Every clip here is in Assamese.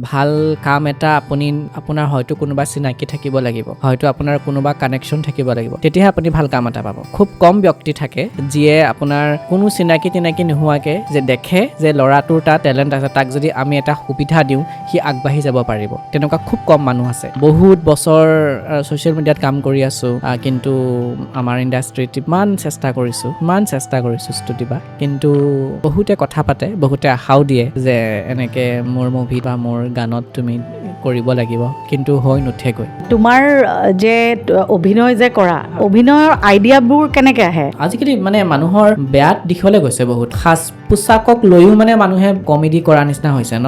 ভাল কাম এটা আপোনাৰ হয়তো কোনোবা চিনাকি থাকিব লাগিব, হয়তো আপোনাৰ কোনোবা কানেকশ্যন থাকিব লাগিব, তেতিয়াহে আপুনি ভাল কাম এটা পাব। খুব কম ব্যক্তি থাকে যিয়ে আপোনাৰ কোনো চিনাকি নোহোৱাকে যে দেখে যে ল'ৰাটোৰ তাত টেলেণ্ট আছে, তাক যদি আমি এটা সুবিধা দিওঁ সি আগবাঢ়ি যাব পাৰিব। তেনেকুৱা খুব কম মানুহ আছে। বহুত বছৰ ছ'চিয়েল মিডিয়াত কাম কৰি আছোঁ, কিন্তু আমাৰ ইণ্ডাষ্ট্ৰিত ইমান চেষ্টা কৰিছোঁ স্তুতিবা, কিন্তু বহুতে কথা পাতে, বহুতে আশাও দিয়ে যে এনেকে মোৰ মুভি বা মোৰ গানত তুমি কৰিব লাগিব, কিন্তু হৈ নুঠেগৈ। তোমাৰ যে অভিনয় যে কৰা, অভিনয়ৰ আইডিয়াবোৰ কেনেকৈ আহে? আজিকালি মানে মানুহৰ বেয়া দিশলৈ গৈছে বহুত। সাজ পোছাকক লৈও মানে মানুহে কমেডি কৰা নিচিনা হৈছে ন।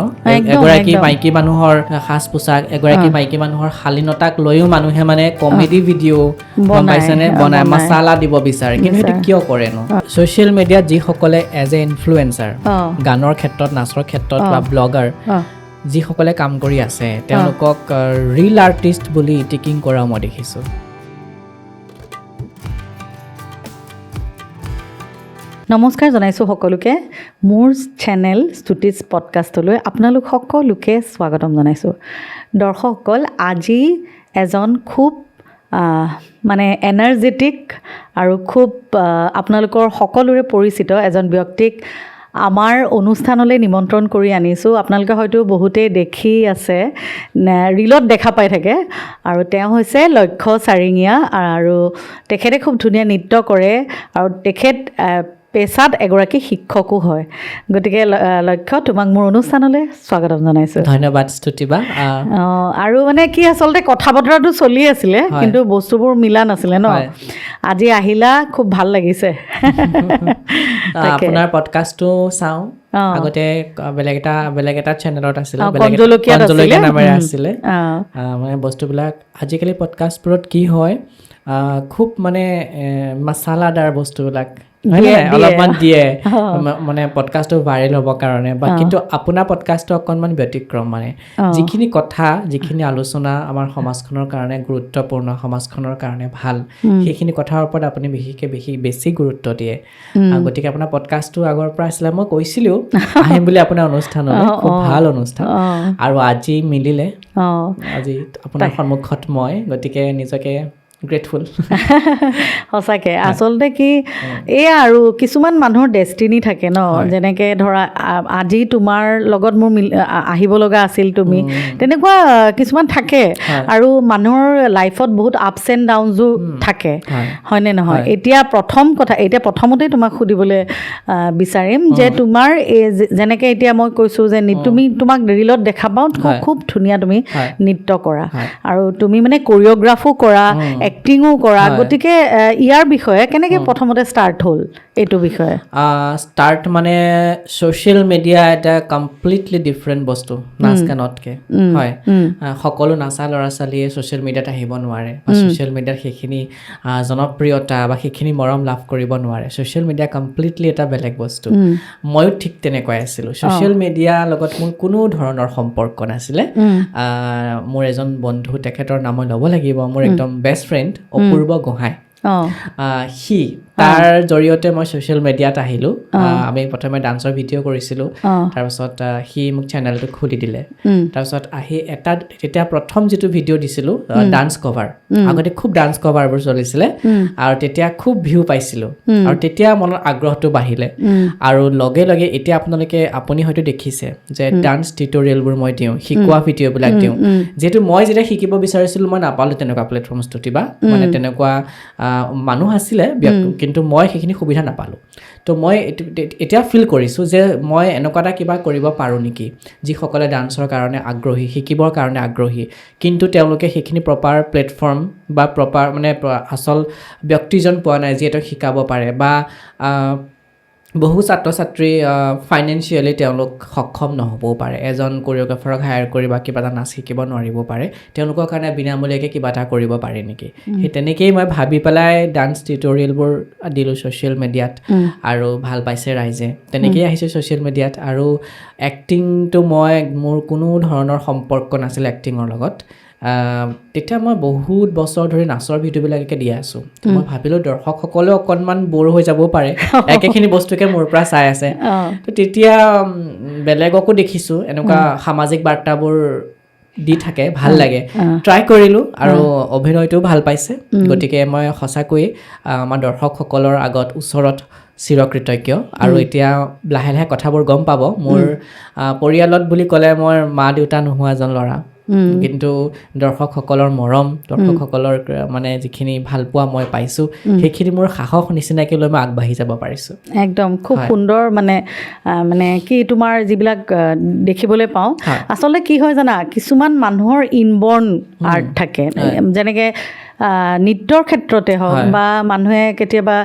এগৰাকী মাইকী মানুহৰ সাজ পোছাক, এগৰাকী মাইকী মানুহৰ শালীনতাক লৈও মানুহে মানে কমেডি ভিডিঅ' গম পাইছেনে বনাই মছালা দিব বিচাৰে, কিন্তু সেইটো কিয় কৰে ন? ছ'চিয়েল মিডিয়াত যিসকলে এজ এ ইনফ্লুৱেঞ্চাৰ, গানৰ ক্ষেত্ৰত, নাচৰ ক্ষেত্ৰত বা ব্লগাৰ যিসকলে কাম কৰি আছে, তেওঁলোকক ৰিল আৰ্টিষ্ট বুলি টিকিং কৰাও মই দেখিছোঁ। নমস্কাৰ জনাইছোঁ সকলোকে। মোৰ চেনেল ষ্টুটিছ পডকাষ্টলৈ আপোনালোক সকলোকে স্বাগতম জনাইছোঁ। দৰ্শকসকল, আজি এজন খুব মানে এনাৰ্জেটিক আৰু খুব আপোনালোকৰ সকলোৰে পৰিচিত এজন ব্যক্তিক আমাৰ অনুষ্ঠানলৈ নিমন্ত্ৰণ কৰি আনিছোঁ। আপোনালোকে হয়তো বহুতেই দেখি আছে, ৰীলত দেখা পাই থাকে, আৰু তেওঁ হৈছে লক্ষ্য চাৰিঙীয়া, আৰু তেখেতে খুব ধুনীয়া নৃত্য কৰে, আৰু তেখেত পেছাত এগৰাকী শিক্ষকো হয়। গতিকে লক্ষ্য, তোমাক মোৰ অনুষ্ঠানলৈ স্বাগতম জনাইছোঁ। ধন্যবাদ স্তুতিবা। আৰু মানে কি, আচলতে কথা বতৰাটো চলি আছিলে, কিন্তু বস্তুবোৰ মিলা নাছিলে ন। আজি আহিলা, খুব ভাল লাগিছে। আপোনাৰ পডকাষ্টটো চাওঁ, আগতে বেলেগ এটা চেনেলত আছিলে, কঞ্জলকীয়া নামেৰে আছিলে। মানে বস্তুবিলাক আজিকালি পডকাষ্টবোৰত কি হয়, খুব মানে মছালাদাৰ বস্তুবিলাক অলপমান দিয়ে মানে পডকাষ্টটো ভাইৰেল হ'বৰ কাৰণে, বা কিন্তু আপোনাৰ পডকাষ্টটো অকণমান ব্যতিক্ৰম। মানে যিখিনি কথা, যিখিনি আলোচনা আমাৰ সমাজখনৰ কাৰণে গুৰুত্বপূৰ্ণ, সমাজখনৰ কাৰণে ভাল, সেইখিনি কথাৰ ওপৰত আপুনি বেছি গুৰুত্ব দিয়ে। গতিকে আপোনাৰ পডকাষ্টটো আগৰ পৰা আছিলে, মই কৈছিলোঁ আহিম বুলি আপোনাৰ অনুষ্ঠানলৈ। খুব ভাল অনুষ্ঠান, আৰু আজি মিলিলে, আজি আপোনাৰ সন্মুখত মই, গতিকে নিজকে গ্ৰেটফুল। সঁচাকৈ আচলতে কি, এয়া আৰু কিছুমান মানুহৰ ডেষ্টিনি থাকে ন। যেনেকৈ ধৰা আজি তোমাৰ লগত মোৰ আহিব লগা আছিল তুমি, তেনেকুৱা কিছুমান থাকে। আৰু মানুহৰ লাইফত বহুত আপছ এণ্ড ডাউনছো থাকে, হয়নে নহয়? এতিয়া প্ৰথমতেই তোমাক সুধিবলৈ বিচাৰিম যে তোমাৰ যেনেকৈ এতিয়া মই কৈছোঁ যে তোমাক ৰীলত দেখা পাওঁ, খুব ধুনীয়া তুমি নৃত্য কৰা, আৰু তুমি মানে কোৰিঅ'গ্ৰাফো কৰা, এক্টিঙো কৰা। গতিকে ইয়াৰ বিষয়ে কেনেকৈ প্ৰথমতে ষ্টাৰ্ট হ'ল এইটো বিষয়ে? ষ্টাৰ্ট মানে ছ'চিয়েল মিডিয়া এটা কমপ্লিটলি ডিফাৰেণ্ট বস্তু নাচ গানতকৈ। হয়, সকলো নাচা ল'ৰা ছোৱালীয়ে ছ'চিয়েল মিডিয়াত আহিব নোৱাৰে, বা ছ'চিয়েল মিডিয়াত সেইখিনি জনপ্ৰিয়তা বা সেইখিনি মৰম লাভ কৰিব নোৱাৰে। ছ'চিয়েল মিডিয়া কমপ্লিটলি এটা বেলেগ বস্তু। ময়ো ঠিক তেনেকুৱাই আছিলোঁ। ছ'চিয়েল মিডিয়াৰ লগত মোৰ কোনো ধৰণৰ সম্পৰ্ক নাছিলে। মোৰ এজন বন্ধু, তেখেতৰ নাম মই ল'ব লাগিব, মোৰ একদম বেষ্ট ফ্ৰেণ্ড অপূৰ্ব গোহাঁই, তাৰ জৰিয়তে মই ছ'চিয়েল মিডিয়াত আহিলোঁ। আমি প্ৰথমে ডান্সৰ ভিডিঅ' কৰিছিলোঁ, তাৰপিছত সি মোক চেনেলটো খুলি দিলে। তাৰপিছত আহি তেতিয়া প্ৰথম যিটো ভিডিঅ' দিছিলোঁ, ডান্স কভাৰ, আগতে খুব ডান্স কভাৰবোৰ চলিছিলে, আৰু তেতিয়া খুব ভিউ পাইছিলোঁ, আৰু তেতিয়া মনৰ আগ্ৰহটো বাঢ়িলে। আৰু লগে লগে এতিয়া আপুনি হয়তো দেখিছে যে ডান্স টিউটৰিয়েলবোৰ মই দিওঁ, শিকোৱা ভিডিঅ'বিলাক দিওঁ। যিহেতু মই যেতিয়া শিকিব বিচাৰিছিলোঁ, মই নাপালোঁ তেনেকুৱা প্লেটফৰ্ম স্তুতিবা, মানে তেনেকুৱা মানুহ আছিলে, কিন্তু মই সেইখিনি সুবিধা নাপালোঁ। তো মই এতিয়া ফিল কৰিছোঁ যে মই এনেকুৱা এটা কিবা কৰিব পাৰোঁ নেকি, যিসকলে ডান্সৰ কাৰণে আগ্ৰহী, শিকিবৰ কাৰণে আগ্ৰহী, কিন্তু তেওঁলোকে সেইখিনি প্ৰপাৰ প্লেটফৰ্ম বা প্ৰপাৰ মানে আচল ব্যক্তিজন পোৱা নাই যিয়ে তেওঁক শিকাব পাৰে, বা বহু ছাত্ৰ ছাত্ৰী ফাইনেন্সিয়েলি তেওঁলোক সক্ষম নহ'বও পাৰে, এজন কোৰিঅ'গ্ৰাফাৰক হায়াৰ কৰি বা কিবা এটা নাচ শিকিব নোৱাৰিব পাৰে, তেওঁলোকৰ কাৰণে বিনামূলীয়াকৈ কিবা এটা কৰিব পাৰে নেকি। সেই তেনেকেই মই ভাবি পেলাই ডান্স টিউটৰিয়েলবোৰ দিলোঁ ছ'চিয়েল মিডিয়াত, আৰু ভাল পাইছে ৰাইজে। তেনেকেই আহিছোঁ ছ'চিয়েল মিডিয়াত। আৰু এক্টিংটো মোৰ কোনো ধৰণৰ সম্পৰ্ক নাছিল এক্টিঙৰ লগত। তেতিয়া মই বহুত বছৰ ধৰি নাচৰ ভিডিঅ'বিলাকে দি আছোঁ মই ভাবিলোঁ দৰ্শকসকলেও অকণমান ব'ৰ হৈ যাবও পাৰে একেখিনি বস্তুকে মোৰ পৰা চাই আছে তো তেতিয়া বেলেগকো দেখিছোঁ এনেকুৱা সামাজিক বাৰ্তাবোৰ দি থাকে ভাল লাগে ট্ৰাই কৰিলোঁ আৰু অভিনয়টোও ভাল পাইছে গতিকে মই সঁচাকৈয়ে আমাৰ দৰ্শকসকলৰ আগত ওচৰত চিৰকৃতজ্ঞ আৰু এতিয়া লাহে লাহে কথাবোৰ গম পাব মোৰ পৰিয়ালত বুলি ক'লে মোৰ মা দেউতা নোহোৱা এজন ল'ৰা কিন্তু দৰ্শকসকলৰ মৰম দৰ্শকসকলৰ মানে যিখিনি ভাল পোৱা মই পাইছোঁ সেইখিনি মোৰ সাহস নিচিনাকৈ লৈ মই আগবাঢ়ি যাব পাৰিছোঁ একদম খুব সুন্দৰ মানে কি তোমাৰ যিবিলাক দেখিবলৈ পাওঁ আচলতে কি হয় জানা কিছুমান মানুহৰ ইনবৰ্ণ আৰ্ট থাকে যেনেকৈ নৃত্যৰ ক্ষেত্ৰতে হওক বা মানুহে কেতিয়াবা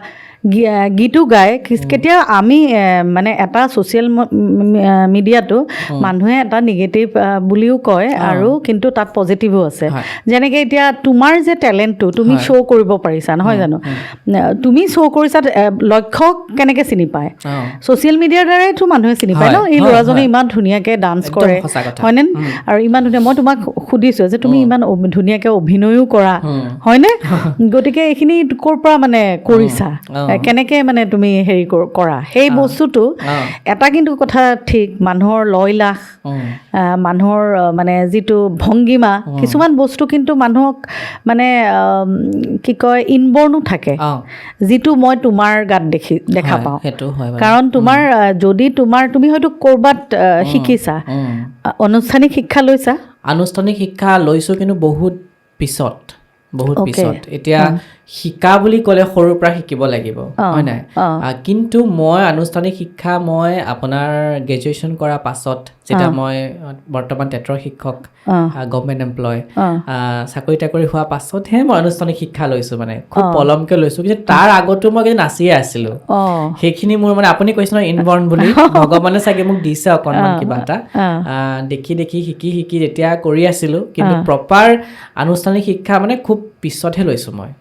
গীতো গায় কেতিয়া আমি মানে এটা ছ'চিয়েল মিডিয়াটো মানুহে এটা নিগেটিভ বুলিও কয় আৰু কিন্তু তাত পজিটিভো আছে যেনেকৈ এতিয়া তোমাৰ যে টেলেণ্টটো তুমি শ্ব' কৰিব পাৰিছা নহয় জানো তুমি শ্ব' কৰিছা লক্ষ্যক কেনেকৈ চিনি পায় ছ'চিয়েল মিডিয়াৰ দ্বাৰাইতো মানুহে চিনি পায় ন এই ল'ৰাজনে ইমান ধুনীয়াকৈ ডান্স কৰে হয়নে আৰু ইমান ধুনীয়া মই তোমাক সুধিছোঁ যে তুমি ইমান ধুনীয়াকৈ অভিনয়ো কৰা হয়নে গতিকে এইখিনি ক'ৰ পৰা মানে কৰিছা কেনেকৈ মানে তুমি হেৰি কৰা সেই বস্তুটো এটা কিন্তু কথা ঠিক মানুহৰ লয়লাস মানুহৰ মানে যিটো ভংগিমা কিছুমান বস্তু কিন্তু মানুহক মানে কি কয় ইনবৰ্ণো থাকে যিটো মই তোমাৰ গাত দেখা পাওঁ কাৰণ তোমাৰ যদি তুমি হয়তো ক'ৰবাত শিকিছা আনুষ্ঠানিক শিক্ষা লৈছা আনুষ্ঠানিক শিক্ষা লৈছোঁ কিন্তু বহুত পিছত এতিয়া শিকা বুলি ক'লে সৰুৰ পৰা শিকিব লাগিব হয় নাই কিন্তু মই আনুষ্ঠানিক শিক্ষা মই আপোনাৰ গ্ৰেজুৱেশ্যন কৰাৰ পাছত যেতিয়া মই বৰ্তমান টেটৰ শিক্ষক গভৰ্ণমেণ্ট এমপ্লয় চাকৰি তাকৰি হোৱাৰ পাছতহে মই আনুষ্ঠানিক শিক্ষা লৈছোঁ মানে খুব পলমকৈ লৈছোঁ কিন্তু তাৰ আগতো মই কিন্তু নাচিয়ে আছিলোঁ সেইখিনি মোৰ মানে আপুনি কৈছে নহয় ইনবৰ্ণ বুলি ভগৱানে চাগে মোক দিছে অকণমান কিবা এটা দেখি দেখি শিকি যেতিয়া কৰি আছিলোঁ কিন্তু প্ৰপাৰ আনুষ্ঠানিক শিক্ষা মানে খুব পিছতহে লৈছোঁ মই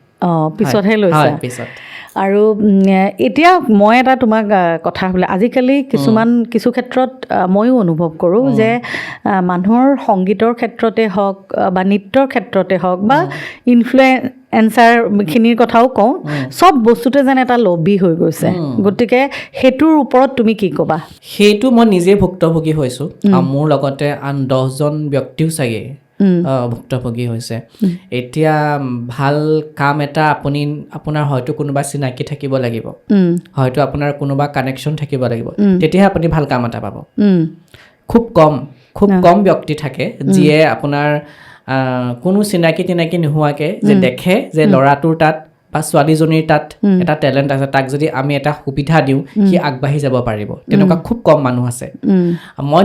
পিছতহে লৈছা আৰু এতিয়া মই এটা তোমাক কথা বোলে আজিকালি কিছু ক্ষেত্ৰত ময়ো অনুভৱ কৰোঁ যে মানুহৰ সংগীতৰ ক্ষেত্ৰতে হওক বা নৃত্যৰ ক্ষেত্ৰতে হওক বা ইনফ্লুৱেঞ্চাৰখিনিৰ কথাও কওঁ চব বস্তুতে যেন এটা লবি হৈ গৈছে গতিকে সেইটোৰ ওপৰত তুমি কি ক'বা সেইটো মই নিজে ভুক্তভোগী হৈছোঁ মোৰ লগতে আন 10জন ব্যক্তিও চাগে ভুক্তভোগী হৈছে এতিয়া ভাল কাম এটা আপোনাৰ হয়তো কোনোবা চিনাকি থাকিব লাগিব হয়তো আপোনাৰ কোনোবা কানেকশ্যন থাকিব লাগিব তেতিয়াহে আপুনি ভাল কাম এটা পাব খুব কম ব্যক্তি থাকে যিয়ে আপোনাৰ কোনো চিনাকি নোহোৱাকৈ যে দেখে যে ল'ৰাটোৰ তাত বা ছোৱালীজনীৰ তাত এটা টেলেণ্ট আছে তাক যদি আমি এটা সুবিধা দিওঁ সি আগবাঢ়ি যাব পাৰিব তেনেকুৱা খুব কম মানুহ আছে মই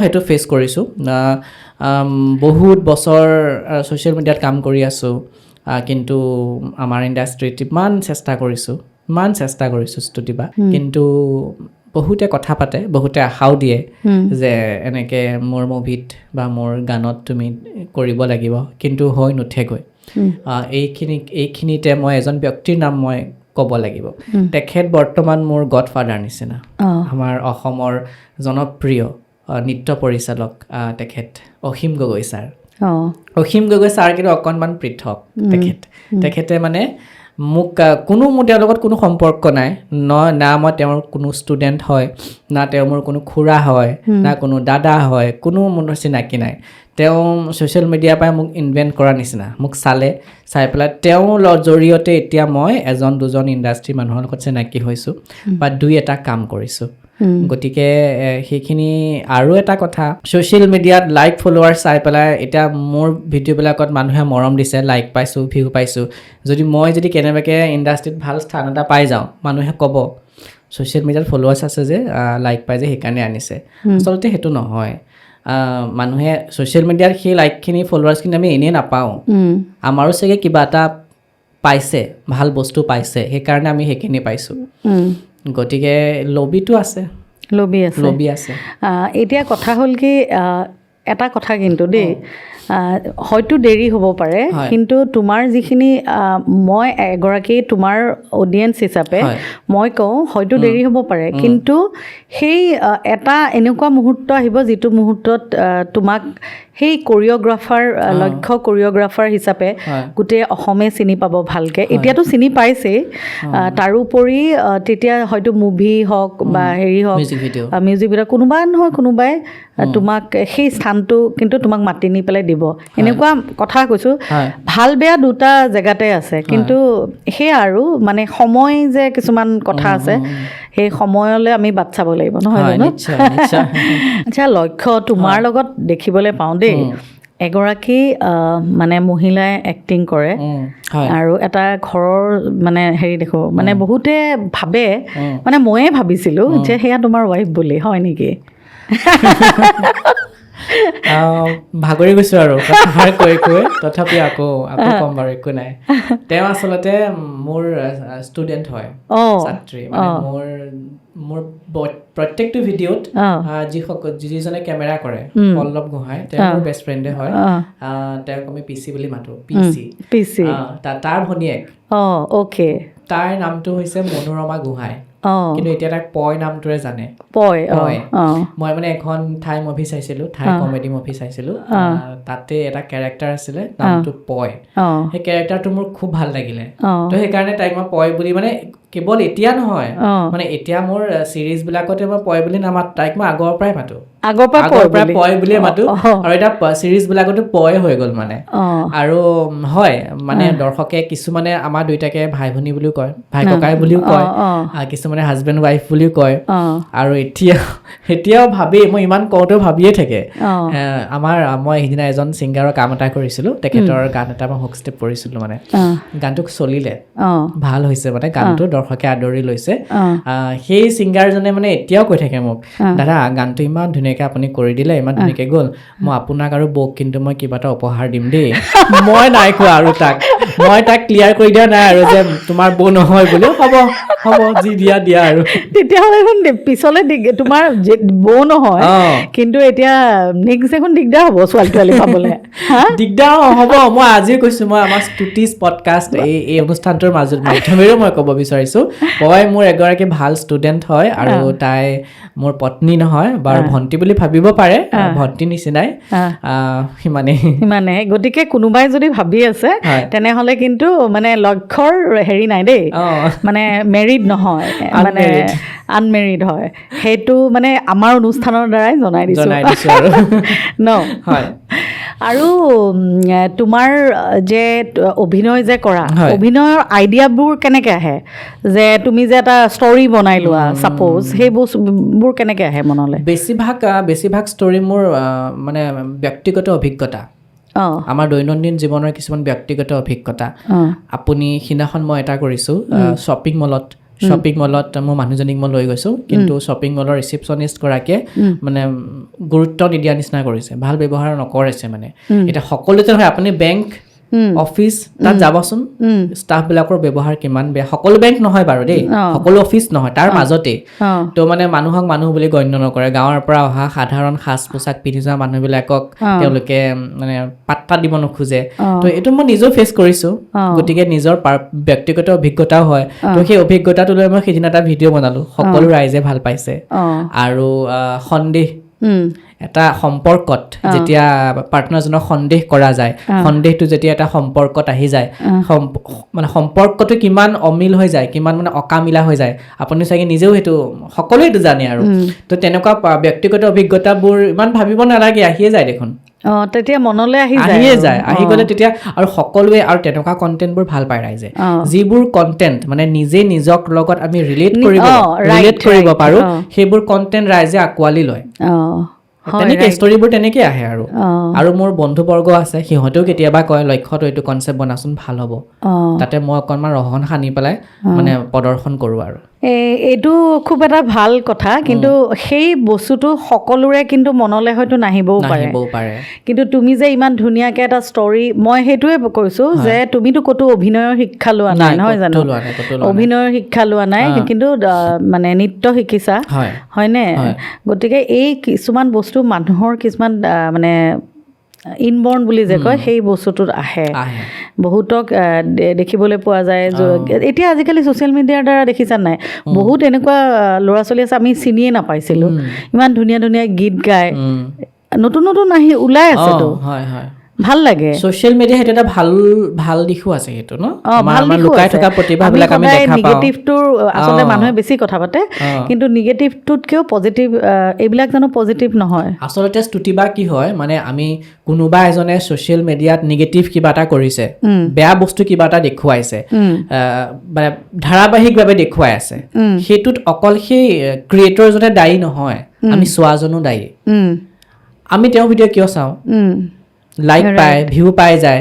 সেইটো ফেচ কৰিছোঁ বহুত বছৰ ছ'চিয়েল মিডিয়াত কাম কৰি আছোঁ কিন্তু আমাৰ ইণ্ডাষ্ট্ৰীত ইমান চেষ্টা কৰিছোঁ স্তুতি বা কিন্তু বহুতে কথা পাতে বহুতে আশাও দিয়ে যে এনেকৈ মোৰ মুভিত বা মোৰ গানত তুমি কৰিব লাগিব কিন্তু হৈ নুঠেগৈ এইখিনিতে মই এজন ব্যক্তিৰ নাম মই ক'ব লাগিব তেখেত বৰ্তমান মোৰ গডফাদাৰ নিচিনা আমাৰ অসমৰ জনপ্ৰিয় নৃত্য পৰিচালক তেখেত অসীম গগৈ ছাৰ কিন্তু অকণমান পৃথক তেখেতে মানে মোক মোৰ তেওঁৰ লগত কোনো সম্পৰ্ক নাই না মই তেওঁৰ কোনো ষ্টুডেণ্ট হয় না তেওঁ মোৰ কোনো খুৰা হয় না কোনো দাদা হয় কোনো মোৰ চিনাকি নাই তেওঁ ছ'চিয়েল মিডিয়াৰ পৰাই মোক ইনভেণ্ট কৰাৰ নিচিনা মোক চাই পেলাই তেওঁৰ জৰিয়তে এতিয়া মই 1-2জন ইণ্ডাষ্ট্ৰীৰ মানুহৰ লগত চিনাকি হৈছোঁ বা 2-এটা কাম কৰিছোঁ গতিকে সেইখিনি আৰু এটা কথা ছ'চিয়েল মিডিয়াত লাইক ফলোৱাৰ চাই পেলাই এতিয়া মোৰ ভিডিঅ'বিলাকত মানুহে মৰম দিছে লাইক পাইছোঁ ভিউ পাইছোঁ যদি কেনেবাকৈ ইণ্ডাষ্ট্ৰীত ভাল স্থান এটা পাই যাওঁ মানুহে ক'ব ছ'চিয়েল মিডিয়াত ফলোৱাৰ্ছ আছে যে লাইক পাই যে সেইকাৰণে আনিছে আচলতে সেইটো নহয় মানুহে ছ'চিয়েল মিডিয়াত সেই লাইকখিনি ফলোৱাৰ্ছখিনি আমি এনেই নাপাওঁ আমাৰো চাগে কিবা এটা পাইছে ভাল বস্তু পাইছে সেইকাৰণে আমি সেইখিনি পাইছোঁ গতিকে লবি আছে এতিয়া কথা হ'ল কি এটা কথা কিন্তু দেই হয়তো দেৰি হ'ব পাৰে কিন্তু তোমাৰ যিখিনি মই এগৰাকী তোমাৰ অডিয়েঞ্চ হিচাপে মই কওঁ হয়তো দেৰি হ'ব পাৰে কিন্তু সেই এটা এনেকুৱা মুহূৰ্ত আহিব যিটো মুহূৰ্তত তোমাক সেই কোৰিঅ'গ্ৰাফাৰ লক্ষ্য কোৰিঅ'গ্ৰাফাৰ হিচাপে গোটেই অসমে চিনি পাব ভালকৈ এতিয়াতো চিনি পাইছেই তাৰোপৰি তেতিয়া হয়তো মুভি হওক বা হেৰি হওক মিউজিক ভিডিঅ' কোনোবা নহয় কোনোবাই তোমাক সেই স্থানটো কিন্তু তোমাক মাতি নি পেলাই দিব এনেকুৱা কথা কৈছোঁ ভাল বেয়া দুটা জেগাতে আছে কিন্তু সেয়া আৰু মানে সময় যে কিছুমান কথা আছে সেই সময়লৈ আমি বাট চাব লাগিব নহয় জানো আচ্ছা লক্ষ্য তোমাৰ লগত দেখিবলৈ পাওঁ দেই এগৰাকী মানে মহিলাই এক্টিং কৰে আৰু এটা ঘৰৰ মানে হেৰি দেখোঁ মানে বহুতে ভাবে মানে ময়ে ভাবিছিলোঁ যে সেয়া তোমাৰ ৱাইফ বুলি হয় নেকি ভাগৰি গৈছোঁ আৰু কৈ তথাপি আকৌ ক'ম বাৰু একো নাই তেওঁ আচলতে মোৰ ষ্টুডেণ্ট হয় ছাত্ৰী মানে মোৰ প্ৰত্যেকটো ভিডিঅ'ত যিজনে কেমেৰা কৰে পল্লৱ গোহাঁই তেওঁ মোৰ বেষ্ট ফ্ৰেণ্ডে হয় তেওঁক আমি পিচি বুলি মাতোঁ পিচি তাৰ ভনীয়েক তাইৰ নামটো হৈছে মনোৰমা গোহাঁই কিন্তু এতিয়া তাক পয় নামটোৰে জানে মই মানে এখন থাই মুভি চাইছিলোঁ থাই কমেডি মুভি চাইছিলোঁ তাতে এটা কেৰেক্টাৰ আছিলে নামটো পয় সেই কেৰেক্টাৰটো মোৰ খুব ভাল লাগিলে তো সেইকাৰণে তাইক মই পয় বুলি মানে কেৱল এতিয়া নহয় মানে এতিয়া মোৰ চিৰিজবিলাকতে মই পয় বুলি নামাতো তাইক মই আগৰ পৰাই মাতো আগৰ পৰা পয় বুলিয়ে মাতো আৰু এটা চিৰিজবিলাকতো পয় হৈ গ'ল মানে আৰু হয় মানে দৰ্শকে কিছুমানে আমাৰ দুইটাকে ভাই ভনী বুলিও কয় ভাই ককাই বুলিও কয় কিছুমানে হাজবেণ্ড ৱাইফ বুলিও কয় আৰু এতিয়াও ভাবেই মই ইমান কওঁতেও ভাবিয়ে থাকে মই সেইদিনা এজন ছিংগাৰৰ কাম এটা কৰিছিলোঁ তেখেতৰ গান এটা মই হুক ষ্টেপ কৰিছিলোঁ মানে গানটো চলিলে ভাল হৈছে মানে গানটো দৰ্শকে আদৰি লৈছে সেই ছিংগাৰজনে মানে এতিয়াও কৈ থাকে মোক দাদা গানটো ইমান ধুনীয়াকৈ আপুনি কৰি দিলে ইমান ধুনীয়াকৈ গ'ল মই আপোনাক আৰু বৌক কিন্তু মই কিবা এটা উপহাৰ দিম দেই মই নাই কোৱা আৰু মই তাক ক্লিয়াৰ কৰি দিয়া নাই আৰু যে তোমাৰ বৌ নহয় বুলি হ'ব যি দিয়া আৰু তেতিয়াহ'লে পিছলে তোমাৰ বৌ নহয় কিন্তু এতিয়া নেক্সট এখন দিগদাৰ হ'ব ছোৱালী পাবলৈ দিগদাৰ হ'ব মই আজিও কৈছোঁ মই আমাৰ ষ্টুটিজ পডকাষ্ট এই অনুষ্ঠানটোৰ মাধ্যমেৰেও মই ক'ব বিচাৰিছোঁ পয় মোৰ এগৰাকী ভাল ষ্টুডেণ্ট হয় আৰু তাই মোৰ পত্নী নহয় বাৰু ভণ্টি বুলি ভাবিব পাৰে ভণ্টি নিচিনাই সিমানে গতিকে কোনোবাই যদি ভাবি আছে তেনেহ'লে কিন্তু মানে লক্ষ্যৰ হেৰি নাই দেই মানে মেৰিড নহয় মানে আনমেৰিড হয় সেইটো মানে আমাৰ অনুষ্ঠানৰ দ্বাৰাই জনাই দিছোঁ আৰু ন হয় আৰু তোমাৰ যে অভিনয় যে কৰা অভিনয়ৰ আইডিয়াবোৰ কেনেকৈ আহে যে তুমি যে এটা ষ্টৰী বনাই লোৱা ছাপ'জ সেই বস্তুবোৰ কেনেকৈ আহে মনলৈ বেছিভাগ ষ্টৰী মোৰ মানে ব্যক্তিগত অভিজ্ঞতা আমাৰ দৈনন্দিন জীৱনৰ কিছুমান ব্যক্তিগত অভিজ্ঞতা আপুনি সিদিনাখন মই এটা কৰিছোঁ শ্বপিং মলত মোৰ মানুহজনীক মই লৈ গৈছোঁ কিন্তু শ্বপিং মলৰ ৰিচিপশ্যনিষ্টগৰাকীয়ে মানে গুৰুত্ব নিদিয়া নিচিনা কৰিছে ভাল ব্যৱহাৰ নকৰিছে মানে এতিয়া সকলোতে নহয় আপুনি বেংক অফিচ তাত যাবচোন ষ্টাফবিলাকৰ ব্যৱহাৰ কিমান বেয়া সকলো বেংক নহয় বাৰু দেই সকলো অফিচ নহয় তাৰ মাজতেই তো মানে মানুহক মানুহ বুলি গণ্য নকৰে গাঁৱৰ পৰা অহা সাধাৰণ সাজ পোছাক পিন্ধি যোৱা মানুহবিলাকক তেওঁলোকে মানে পাত্তা দিব নোখোজে তো এইটো মই নিজেও ফেচ কৰিছোঁ গতিকে নিজৰ ব্যক্তিগত অভিজ্ঞতাও হয় তো সেই অভিজ্ঞতাটো লৈ মই সেইদিনা এটা ভিডিঅ' বনালোঁ সকলো ৰাইজে ভাল পাইছে আৰু সন্দেহ এটা সম্পৰ্কত যেতিয়া পাৰ্টনাৰজনক সন্দেহ কৰা যায় সন্দেহটো যেতিয়া এটা সম্পৰ্কত আহি যায় মানে সম্পৰ্কটো কিমান অমিল হৈ যায় কিমান মানে অকামিলা হৈ যায় আপুনি চাগে নিজেও সেইটো সকলোৱেতো জানে আৰু তো তেনেকুৱা ব্যক্তিগত অভিজ্ঞতাবোৰ ইমান ভাবিব নালাগে আহিয়ে যায় দেখোন তেতিয়া মনলৈ আহি গ'লে তেতিয়া আৰু সকলোৱে আৰু তেনেকুৱা কণ্টেণ্টবোৰ ভাল পায় ৰাইজে যিবোৰ কণ্টেণ্ট মানে নিজে নিজক লগত আমি ৰিলেট কৰিব পাৰোঁ সেইবোৰ কণ্টেণ্ট ৰাইজে আঁকোৱালি লয় তেনেকৈ ষ্টৰিবোৰ তেনেকৈ আহে আৰু মোৰ বন্ধুবৰ্গ আছে সিহঁতেও কেতিয়াবা কয় লক্ষ্যটো এইটো কনচেপ্ট বনাচোন ভাল হ'ব তাতে মই অকণমান ৰহন সানি পেলাই মানে প্ৰদৰ্শন কৰোঁ আৰু এইটো খুব এটা ভাল কথা, কিন্তু সেই বস্তুটো সকলোৰে কিন্তু মনলৈ হয়তো নাহিবও পাৰে। কিন্তু তুমি যে ইমান ধুনীয়াকৈ এটা ষ্টৰী, মই সেইটোৱে কৈছোঁ যে তুমিতো ক'তো অভিনয়ৰ শিক্ষা লোৱা নাই, নহয় জানো? অভিনয়ৰ শিক্ষা লোৱা নাই, কিন্তু মানে নৃত্য শিকিছা, হয়নে? গতিকে এই কিছুমান বস্তু মানুহৰ কিছুমান মানে ইনবৰ্ণ বুলি যে কয়, সেই বস্তুটোত আহে। বহুতক দেখিবলৈ পোৱা যায়। এতিয়া আজিকালি ছ'চিয়েল মিডিয়াৰ দ্বাৰা দেখিছা নাই, বহুত এনেকুৱা ল'ৰা ছোৱালী আছে আমি চিনিয়ে নাপাইছিলোঁ, ইমান ধুনীয়া ধুনীয়া গীত গায়, নতুন নতুন আহি ওলাই আছেতো। ভাল লাগে। ছ'চিয়েল মিডিয়া সেইটো এটা ভাল দিশো আছে, সেইটো ন আমাৰ লুকাই থকা প্ৰতিভাবিলাক আমি দেখা পাওঁ। নিগেটিভটোৰ আচলতে মানুহে বেছি কথা পাতে, কিন্তু নিগেটিভটোতকেও পজিটিভ, এইবিলাক জানো পজিটিভ নহয়? আচলতে স্তুতিবা কি হয়, মানে আমি কোনোবা এজনে ছ'চিয়েল মিডিয়াত নিগেটিভ কিবা এটা কৰিছে, বেয়া বস্তু কিবা এটা দেখুৱাইছে, মানে ধাৰাবাহিকভাৱে দেখুৱাই আছে, সেইটোত অকল সেই ক্ৰিয়েটৰজনে দায়ী নহয়, আমি চোৱাজনো দায়ী। আমি তেওঁৰ ভিডিঅ' কিয় চাওঁ? লাইক পায়, ভিউ পাই যায়,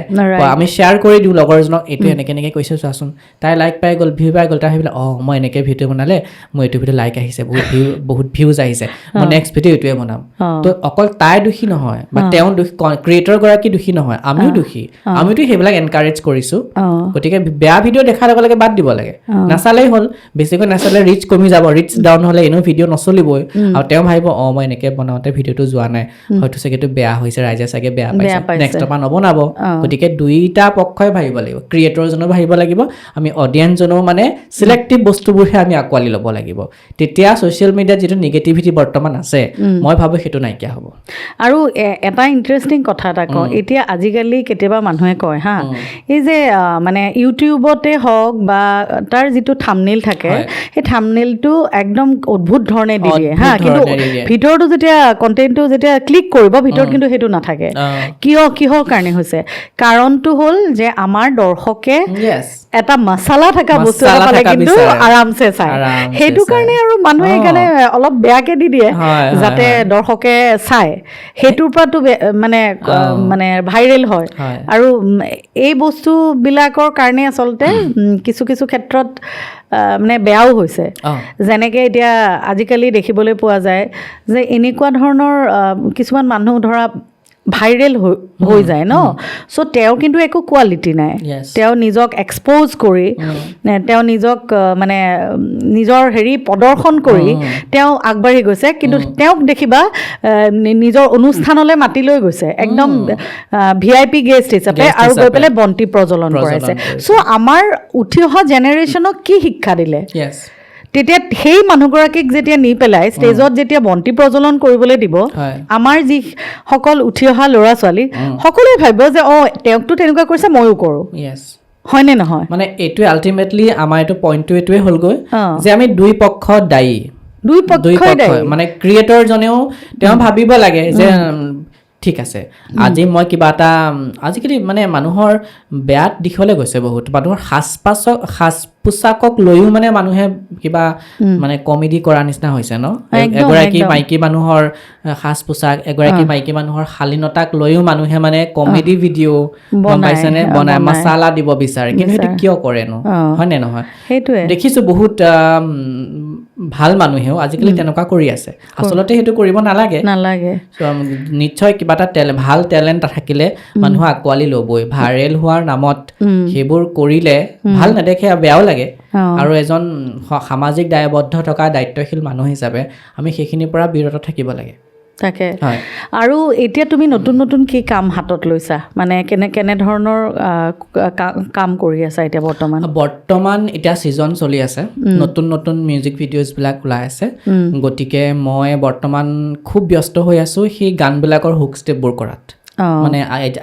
আমি শ্বেয়াৰ কৰি দিওঁ লগৰজনক, এইটো এনেকৈ কৈছে চোৱাচোন, তাই লাইক পাই গ'ল, ভিউ পাই গ'ল, তাই ভাবিলে মই এনেকৈ ভিডিঅ' বনালে মোৰ এইটো ভিডিঅ' লাইক আহিছে, বহুত ভিউজ আহিছে, মই নেক্সট ভিডিঅ' এইটোৱে বনাম। তো অকল তাই দোষী নহয় বা তেওঁ ক্ৰিয়েটৰগৰাকী দোষী নহয়, আমিও দোষী, আমিতো সেইবিলাক এনকাৰেজ কৰিছোঁ। গতিকে বেয়া ভিডিঅ' দেখাৰ লগে লগে বাদ দিব লাগে, নাচালেই হ'ল। বেছিকৈ নাচালে ৰিচ কমি যাব, ৰিচ ডাউন হ'লে এনেও ভিডিঅ' নচলিবই, আৰু তেওঁ ভাবিব মই এনেকৈ বনাওঁতে ভিডিঅ'টো যোৱা নাই, হয়তো চাগে এইটো বেয়া হৈছে, ৰাইজে চাগে বেয়া পাইছে, নেক্সটৰ পৰা নবনাব। গতিকে দুইটা পক্ষই ভাবিব লাগিব, ক্ৰিয়েটৰজনো ভাবিব লাগিব, আমি অডিয়েঞ্চজনেও মানে চিলেক্টিভ বস্তুবোৰহে আমি আঁকোৱালি ল'ব লাগিব। তেতিয়া ছ'চিয়েল মিডিয়াত যিটো নিগেটিভিটি বৰ্তমান আছে, মই ভাবোঁ সেইটো নাইকিয়া হ'ব। আৰু এটা ইণ্টাৰেষ্টিং কথা এটা কওঁ, এতিয়া আজিকালি কেতিয়াবা মানুহে কয় এই যে মানে ইউটিউবতে হওক বা তাৰ যিটো থাম্বনেইল থাকে, সেই থাম্বনেইলটো একদম অদ্ভুত ধৰণে দি দিয়ে কিন্তু ভিতৰতো যেতিয়া কণ্টেণ্টটো যেতিয়া ক্লিক কৰিব, ভিতৰত কিন্তু সেইটো নাথাকে। কিহৰ কাৰণে হৈছে? কাৰণটো হ'ল যে আমাৰ দৰ্শকে এটা মছলা থকা বস্তু এটা পালে কিন্তু আৰামছে চায়, সেইটো কাৰণে আৰু মানুহে সেইকাৰণে অলপ বেয়াকে দি দিয়ে যাতে দৰ্শকে চায়, সেইটোৰ পৰাতো মানে ভাইৰেল হয়। আৰু এই বস্তুবিলাকৰ কাৰণে আচলতে কিছু কিছু ক্ষেত্ৰত মানে বেয়াও হৈছে। যেনেকৈ এতিয়া আজিকালি দেখিবলৈ পোৱা যায় যে এনেকুৱা ধৰণৰ কিছুমান মানুহ ধৰা ভাইৰেল হৈ যায় ন, চ' তেওঁ কিন্তু একো কোৱালিটি নাই, তেওঁ নিজক এক্সপ'জ কৰি, তেওঁ নিজক মানে নিজৰ প্ৰদৰ্শন কৰি তেওঁ আগবাঢ়ি গৈছে, কিন্তু তেওঁক দেখিবা নিজৰ অনুষ্ঠানলৈ মাতি লৈ গৈছে একদম VIP গেষ্ট হিচাপে, আৰু গৈ পেলাই বন্তি প্ৰজ্বলন কৰাইছে। চ' আমাৰ উঠি অহা জেনেৰেশ্যনক কি শিক্ষা দিলে? তেতিয়া সেই মানুহগৰাকীক যেতিয়া নি পেলাই ষ্টেজত যেতিয়া বন্তি প্ৰজ্বলন কৰিবলৈ দিব, আমাৰ যিসকল উঠি অহা ল'ৰা ছোৱালী সকলোৱে ভাবিব যে তেওঁকতো তেনেকুৱা কৰিছে, ময়ো কৰোঁ, হয়নে নহয়? মানে এইটোৱে আল্টিমেটলি আমাৰ এইটো পইণ্টটো এইটোৱে হ'লগৈ যে আমি দুই পক্ষ দায়ী, দুই পক্ষ মানে ক্ৰিয়েটৰজনেও তেওঁ ভাবিব লাগে যে ঠিক আছে, আজি মই কিবা এটা, আজিকালি মানে মানুহৰ বেয়া দিশলৈ গৈছে বহুত, মানুহৰ সাজ পোছাকক লৈও মানে মানুহে কিবা মানে কমেডি কৰা নিচিনা হৈছে ন। এগৰাকী মাইকী মানুহৰ সাজ পোছাক, এগৰাকী মাইকী মানুহৰ শালীনতাক লৈও মানুহে মানে কমেডি ভিডিঅ' গম পাইছেনে বনাই মছলা দিব বিচাৰে, কিন্তু সেইটো কিয় কৰেনো, হয়নে নহয়? সেইটোৱে দেখিছোঁ বহুত ভাল মানুহেও আজিকালি তেনেকুৱা কৰি আছে, আচলতে সেইটো কৰিব নালাগে। নিশ্চয় কিবা এটা ভাল টেলেণ্ট থাকিলে মানুহে আঁকোৱালি ল'বই, ভাইৰেল হোৱাৰ নামত সেইবোৰ কৰিলে ভাল নেদেখে, বেয়াও লাগে। আৰু এজন সামাজিক দায়বদ্ধ থকা দায়িত্বশীল মানুহ হিচাপে আমি সেইখিনিৰ পৰা বিৰত থাকিব লাগে। তাকে। আৰু এতিয়া তুমি নতুন নতুন কি কাম হাতত লৈছা, মানে কেনে ধৰণৰ কাম কৰি আছা এতিয়া বৰ্তমান? এতিয়া ছিজন চলি আছে, নতুন নতুন মিউজিক ভিডিঅ'জবিলাক ওলাই আছে, গতিকে মই বৰ্তমান খুব ব্যস্ত হৈ আছোঁ সেই গানবিলাকৰ হুক ষ্টেপবোৰ কৰাত। মানে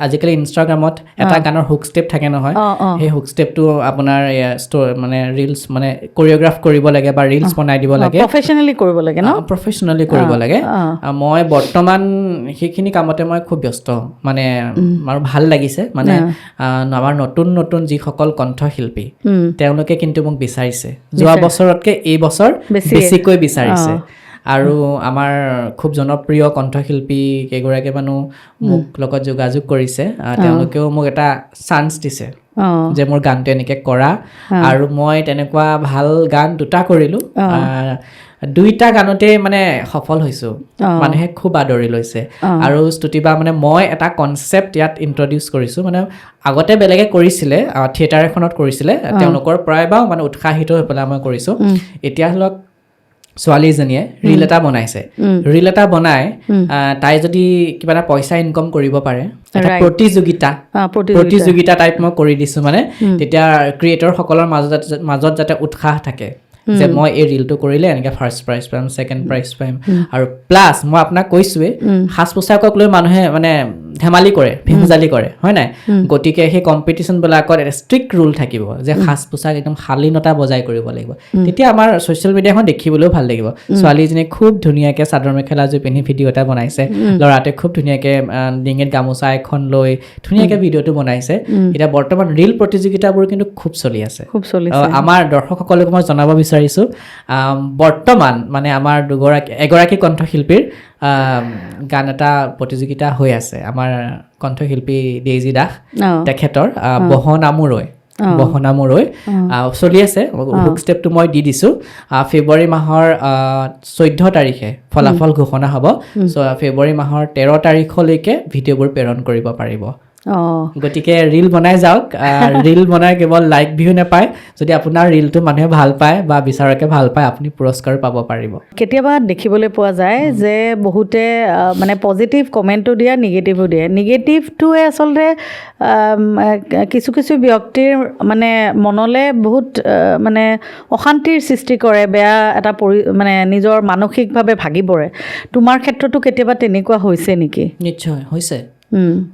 আজিকালি ইনষ্টাগ্ৰামত এটা গানৰ হুক ষ্টেপ থাকে নহয়, সেই হুক ষ্টেপটো আপোনাৰ মানে ৰিলছ মানে কোৰিঅ'গ্ৰাফ কৰিব লাগে বা ৰিলছ বনাই দিব লাগে, প্ৰফেচনেলি কৰিব লাগে ন, প্ৰফেচনেলি কৰিব লাগে। মই বৰ্তমান সেইখিনি কামতে মই খুব ব্যস্ত, মানে আৰু ভাল লাগিছে। মানে আমাৰ নতুন নতুন যিসকল কণ্ঠশিল্পী তেওঁলোকে কিন্তু মোক বিচাৰিছে, যোৱা বছৰতকৈ এই বছৰ বেছিকৈ বিচাৰিছে। আৰু আমাৰ খুব জনপ্ৰিয় কণ্ঠশিল্পী কেইগৰাকী মানুহ মোক লগত যোগাযোগ কৰিছে তেওঁলোকেও মোক এটা চান্স দিছে যে মোৰ গানটো এনেকৈ কৰা আৰু মই তেনেকুৱা ভাল গান 2টা কৰিলোঁ দুইটা গানতে মানে সফল হৈছোঁ মানুহে খুব আদৰি লৈছে আৰু স্তুতিবা মানে মই এটা কনচেপ্ট ইয়াত ইন্ট্ৰডিউচ কৰিছোঁ মানে আগতে বেলেগে কৰিছিলে থিয়েটাৰ এখনত কৰিছিলে তেওঁলোকৰ পৰাই বা মানে উৎসাহিত হৈ পেলাই মই কৰিছোঁ এতিয়া ধৰক ছোৱালীজনীয়ে ৰীল এটা বনাইছে ৰীল এটা বনাই তাই যদি কিবা এটা পইচা ইনকম কৰিব পাৰে এটা প্ৰতিযোগিতা টাইপ মই কৰি দিছোঁ মানে তেতিয়া ক্ৰিয়েটৰসকলৰ মাজত যাতে উৎসাহ থাকে যে মই এই ৰীলটো কৰিলে এনেকৈ ফাৰ্ষ্ট প্ৰাইজ পাম ছেকেণ্ড প্ৰাইজ পাম আৰু প্লাছ মই আপোনাক কৈছোঁৱেই সাজ পোছাকক লৈ মানুহে মানে ধেমালি কৰে ভেমজালি কৰে হয় নাই গতিকে সেই কম্পিটিশ্যনবিলাকত এটা ষ্ট্ৰিক্ট ৰুল থাকিব যে সাজ পোছাক একদম শালীনতা বজাই কৰিব লাগিব তেতিয়া আমাৰ ছ'চিয়েল মিডিয়াখন দেখিবলৈও ভাল লাগিব ছোৱালীজনীয়ে খুব ধুনীয়াকৈ চাদৰ মেখেলা যোৰ পিন্ধি ভিডিঅ' এটা বনাইছে ল'ৰাটোৱে খুব ধুনীয়াকৈ ডিঙিত গামোচা এখন লৈ ধুনীয়াকৈ ভিডিঅ'টো বনাইছে এতিয়া বৰ্তমান ৰীল প্ৰতিযোগিতাবোৰ কিন্তু খুব চলি আছে আমাৰ দৰ্শকসকলক মই জনাব বিচাৰিছোঁ বৰ্তমান মানে আমাৰ এগৰাকী কণ্ঠশিল্পীৰ গান এটা প্ৰতিযোগিতা হৈ আছে আমাৰ কণ্ঠশিল্পী ডেইজি দাস তেখেতৰ বহনামুৰৈ চলি আছে হুক ষ্টেপটো মই দি দিছোঁ ফেব্ৰুৱাৰী মাহৰ 14 তাৰিখে ফলাফল ঘোষণা হ'ব ফেব্ৰুৱাৰী মাহৰ 13 তাৰিখলৈকে ভিডিঅ'বোৰ প্ৰেৰণ কৰিব পাৰিব গতিকে ৰীল বনাই যাওক ৰীল বনাই কেৱল লাইক ভিউ নাপায় যদি আপোনাৰ ৰীলটো মানুহে ভাল পায় বা বিচাৰকে ভাল পায় আপুনি পুৰস্কাৰ পাব পাৰিব কেতিয়াবা দেখিবলৈ পোৱা যায় যে বহুতে মানে পজিটিভ কমেণ্টো দিয়ে নিগেটিভো দিয়ে নিগেটিভটোৱে আচলতে কিছু কিছু ব্যক্তিৰ মানে মনলৈ বহুত মানে অশান্তিৰ সৃষ্টি কৰে বেয়া এটা মানে নিজৰ মানসিকভাৱে ভাগি পৰে তোমাৰ ক্ষেত্ৰতো কেতিয়াবা তেনেকুৱা হৈছে নেকি নিশ্চয় হৈছে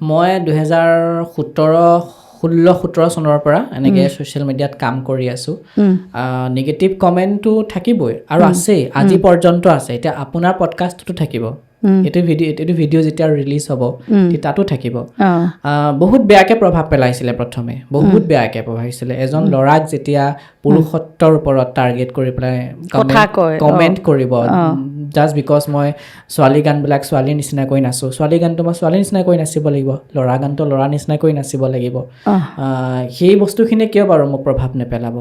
মই 2016-17 চনৰ পৰা এনেকৈ ছ'চিয়েল মিডিয়াত কাম কৰি আছোঁ নিগেটিভ কমেণ্টটো থাকিবই আৰু আছেই আজি পৰ্যন্ত আছে এতিয়া আপোনাৰ পডকাষ্টতো থাকিব এইটো ভিডিঅ' যেতিয়া ৰিলিজ হ'ব তাতো থাকিব বহুত বেয়াকৈ প্ৰভাৱ পেলাইছিলে প্ৰথমে বহুত বেয়াকৈ প্ৰভাৱিছিলে এজন ল'ৰাক যেতিয়া পুৰুষত্বৰ ওপৰত টাৰ্গেট কৰি পেলাই কমেণ্ট কৰিব জাষ্ট বিকজ মই ছোৱালী গানবিলাক ছোৱালীৰ নিচিনাকৈ নাচোঁ ছোৱালী গানটো মই ছোৱালীৰ নিচিনাকৈ নাচিব লাগিব ল'ৰা গানটো ল'ৰা নিচিনাকৈ নাচিব লাগিব সেই বস্তুখিনি কিয় বাৰু মোক প্ৰভাৱ নেপেলাব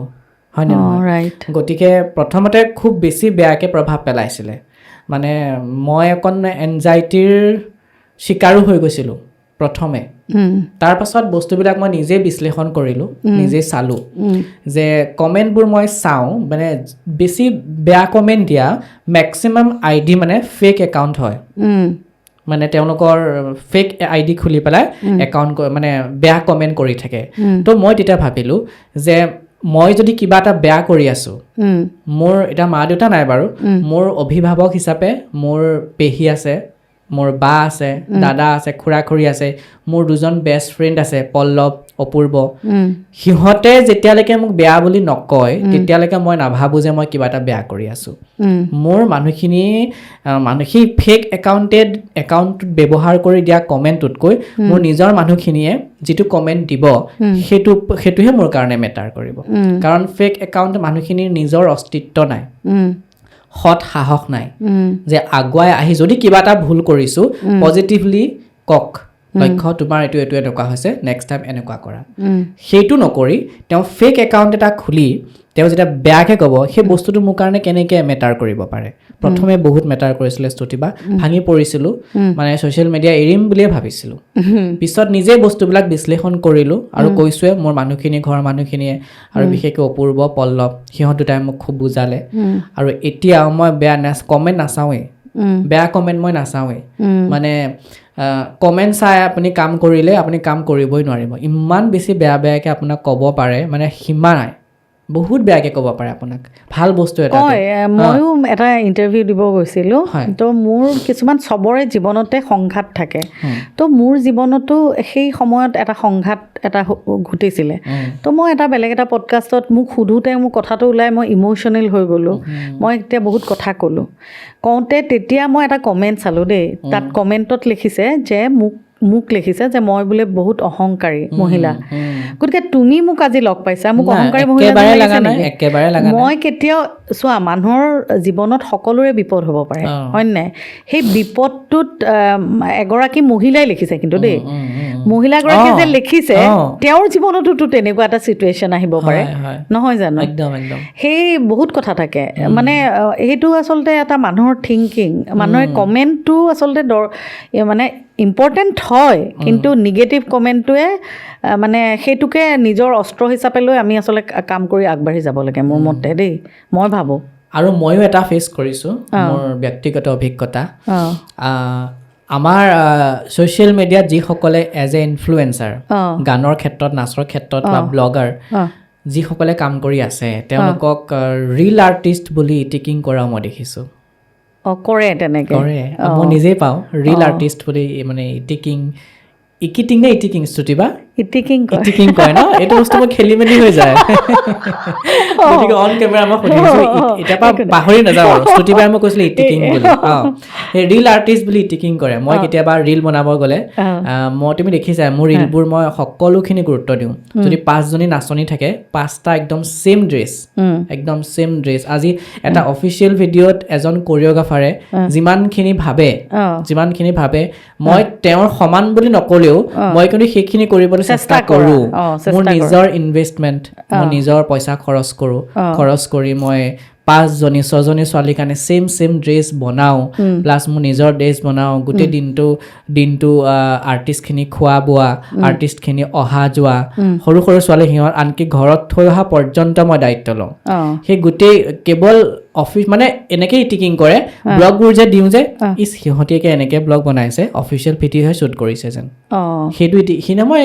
হয় নে নহয় গতিকে প্ৰথমতে খুব বেছি বেয়াকৈ প্ৰভাৱ পেলাইছিলে মানে মই অকণ এনজাইটিৰ চিকাৰো হৈ গৈছিলোঁ প্ৰথমে তাৰ পাছত বস্তুবিলাক মই নিজে বিশ্লেষণ কৰিলোঁ নিজে চালোঁ যে কমেণ্টবোৰ মই চাওঁ মানে বেছি বেয়া কমেণ্ট দিয়া মেক্সিমাম আইডি মানে ফেক একাউণ্ট হয় মানে তেওঁলোকৰ ফেক আইডি খুলি পেলাই একাউণ্ট মানে বেয়া কমেণ্ট কৰি থাকে তো মই তেতিয়া ভাবিলোঁ যে মই যদি কিবা এটা বেয়া কৰি আছোঁ মোৰ এতিয়া মা দেউতা নাই বাৰু মোৰ অভিভাৱক হিচাপে মোৰ পেহী আছে মোৰ বা আছে দাদা আছে খুৰা খুৰী আছে মোৰ 2জন বেষ্ট ফ্ৰেণ্ড আছে পল্লৱ অপূৰ্ব সিহঁতে যেতিয়ালৈকে মোক বেয়া বুলি নকয় তেতিয়ালৈকে মই নাভাবোঁ যে মই কিবা এটা বেয়া কৰি আছোঁ মোৰ মানুহখিনি সেই ফেক একাউণ্টটোত ব্যৱহাৰ কৰি দিয়া কমেণ্টটোতকৈ মোৰ নিজৰ মানুহখিনিয়ে যিটো কমেণ্ট দিব সেইটোহে মোৰ কাৰণে মেটাৰ কৰিব কাৰণ ফেক একাউণ্ট মানুহখিনিৰ নিজৰ অস্তিত্ব নাই সৎ সাহস নাই যে আগুৱাই আহি যদি কিবা এটা ভুল কৰিছোঁ পজিটিভলি কওক লক্ষ্য তোমাৰ এইটো এনেকুৱা হৈছে নেক্সট টাইম এনেকুৱা কৰা সেইটো নকৰি তেওঁ ফেক একাউণ্ট এটা খুলি তেওঁ যেতিয়া বেয়াকৈ ক'ব সেই বস্তুটো মোৰ কাৰণে কেনেকৈ মেটাৰ কৰিব পাৰে প্ৰথমে বহুত মেটাৰ কৰিছিলে স্তুতিবা ভাঙি পৰিছিলোঁ মানে ছ'চিয়েল মিডিয়া এৰিম বুলিয়ে ভাবিছিলোঁ পিছত নিজে বস্তুবিলাক বিশ্লেষণ কৰিলোঁ আৰু কৈছোঁৱে মোৰ মানুহখিনি ঘৰৰ মানুহখিনিয়ে আৰু বিশেষকৈ অপূৰ্ব পল্লৱ সিহঁত দুটাই মোক খুব বুজালে আৰু এতিয়াও মই বেয়া কমেণ্ট নাচাওঁৱেই বেয়া কমেণ্ট মই নাচাওঁৱেই মানে কমেণ্ট চাই আপুনি কাম কৰিলে আপুনি কাম কৰিবই নোৱাৰিব ইমান বেছি বেয়াকৈ আপোনাক ক'ব পাৰে মানে সীমা নাই বহুত বেয়াকৈ ক'ব পাৰে আপোনাক ভাল বস্তু এটা ময়ো এটা ইণ্টাৰভিউ দিব গৈছিলোঁ তো মোৰ কিছুমান চবৰে জীৱনতে সংঘাত থাকে তো মোৰ জীৱনতো সেই সময়ত এটা সংঘাত এটা ঘটিছিলে তো মই এটা বেলেগ এটা পডকাষ্টত মোক সোধোতে মোৰ কথাটো ওলাই মই ইম'চনেল হৈ গ'লোঁ মই এতিয়া বহুত কথা ক'লোঁ কওঁতে তেতিয়া মই এটা কমেণ্ট চালোঁ দেই তাত কমেণ্টত লিখিছে যে মোক লিখিছে যে মই বোলে বহুত অহংকাৰী মহিলা গতিকে তুমি মোক আজি লগ পাইছা মোক অহংকাৰী মহিলা একেবাৰে লাগা নাই মই কেতিয়াও চোৱা মানুহৰ জীৱনত সকলোৰে বিপদ হ'ব পাৰে হয় নাই সেই বিপদটোত এগৰাকী মহিলাই লিখিছে কিন্তু দেই মহিলাগৰাকী যে লিখিছে তেওঁৰ জীৱনতো তেনেকুৱা এটা চিটুৱেশ্যন আহিব পাৰে নহয় জানো সেই বহুত কথা থাকে মানে সেইটো আচলতে এটা মানুহৰ থিংকিং মানুহৰ কমেণ্টটো আচলতে মানে ইম্পৰ্টেণ্ট হয় কিন্তু নিগেটিভ কমেণ্টটোৱে মানে সেইটোকে নিজৰ অস্ত্ৰ হিচাপে লৈ আমি আচলতে কাম কৰি আগবাঢ়ি যাব লাগে মোৰ মতে দেই মই ভাবোঁ আৰু ময়ো এটা ফেচ কৰিছোঁ মোৰ ব্যক্তিগত অভিজ্ঞতা আমাৰ ছ'চিয়েল মিডিয়াত যিসকলে এজ এ ইনফ্লুৱেঞ্চাৰ গানৰ ক্ষেত্ৰত নাচৰ ক্ষেত্ৰত বা ব্লগাৰ যিসকলে কাম কৰি আছে তেওঁলোকক ৰিল আৰ্টিষ্ট বুলি ইটিকিং কৰা মই দেখিছোঁ কৰে তেনেকৈ কৰে মই নিজেই পাওঁ ৰিল আৰ্টিষ্ট বুলি মানে ইকিটিং নে ইটিকিং স্তুতি বা ইটিকিং কয় ন এইটো বস্তু মোৰ খেলি মেলি হৈ যায় গতিকে অন কেমেৰা মই সুধিছোঁ এতিয়াৰ পৰা পাহৰি নাযাওঁ আৰু স্তুতি বাই মই কৈছিলোঁ ইটিকিং বুলি সেই ৰিল আৰ্টিষ্ট বুলি ইটিকিং কৰে মই কেতিয়াবা ৰিল বনাব গ'লে তুমি দেখিছা মোৰ ৰিলবোৰ মই সকলোখিনি গুৰুত্ব দিওঁ যদি 5জনী নাচনী থাকে 5টা একদম ছেম ড্ৰেছ আজি এটা অফিচিয়েল ভিডিঅ'ত এজন কোৰিঅ'গ্ৰাফাৰে যিমানখিনি ভাবে মই তেওঁৰ সমান বুলি নকলেও মই কিন্তু সেইখিনি কৰিবলৈ চেষ্টা কৰোঁ মোৰ নিজৰ ইনভেষ্টমেণ্ট মই নিজৰ পইচা খৰচ কৰি মই 5জনী 6জনী ছোৱালীৰ কাৰণে ছেম ড্ৰেছ বনাওঁ প্লাছ মোৰ নিজৰ ড্ৰেছ বনাওঁ গোটেই দিনটো আৰ্টিষ্টখিনি খোৱা বোৱা আৰ্টিষ্টখিনি অহা যোৱা সৰু ছোৱালী সিহঁত আনকি ঘৰত থৈ অহা পৰ্যন্ত মই দায়িত্ব লওঁ সেই গোটেই কেৱল অফিচ মানে এনেকৈ ইটিকিং কৰে ব্লগবোৰ যে দিওঁ যে সিহঁতীয়াকৈ এনেকৈ ব্লগ বনাইছে অফিচিয়েল ভিডিঅ'হে শ্বুট কৰিছে যেন সেইটো সিদিনা মই